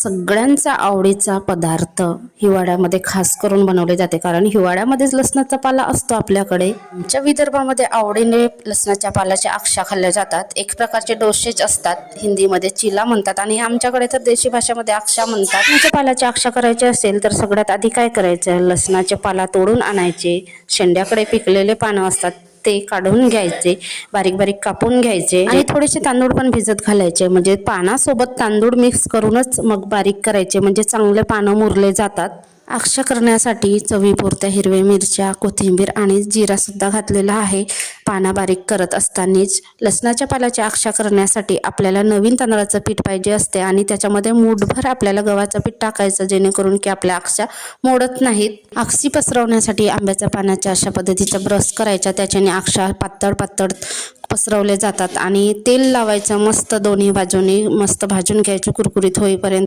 सगळ्यांचा आवडीचा पदार्थ हिवाळ्यामध्ये खास करून बनवले जाते, कारण हिवाळ्यामध्येच लसणाचा पाला असतो आपल्याकडे. आमच्या विदर्भामध्ये आवडीने लसणाच्या पाल्याच्या अक्षा खाल्ल्या जातात. एक प्रकारचे डोसेच असतात, हिंदीमध्ये चिला म्हणतात आणि आमच्याकडे तर देशी भाषेमध्ये अक्षा म्हणतात. लसणाच्या पाल्याच्या अक्षा करायचे असेल तर सगळ्यात आधी काय करायचं, लसणाचे पाला तोडून आणायचे. शेंड्याकडे पिकलेले पानं असतात ते काढून घ्यायचे, बारीक बारीक कापून घ्यायचे आणि थोडेसे तांदूळ पण भिजत घालायचे. म्हणजे पानासोबत तांदूळ मिक्स करूनच मग बारीक करायचे, म्हणजे चांगले पानं मुरले जातात. अक्षा करण्यासाठी चवीपुरत्या हिरव्या मिरच्या, कोथिंबीर आणि जिरा सुद्धा घातलेला आहे. पाना बारीक करत असतानाच लसणाच्या पाल्याच्या अक्षा करण्यासाठी आपल्याला नवीन तांदळाचं पीठ पाहिजे असते आणि त्याच्यामध्ये मूठभर आपल्याला गव्हाचं पीठ टाकायचं, जेणेकरून की आपल्या अक्षा मोडत नाहीत. अक्षी पसरवण्यासाठी आंब्याच्या पानाच्या अशा पद्धतीचा ब्रश करायचा, त्याच्याने अक्षा पातळ पातळ पसरवले जातात आणि तेल लावायचं मस्त, दोन्ही बाजूनी मस्त भाजून घ्यायचं कुरकुरीत होईपर्यंत.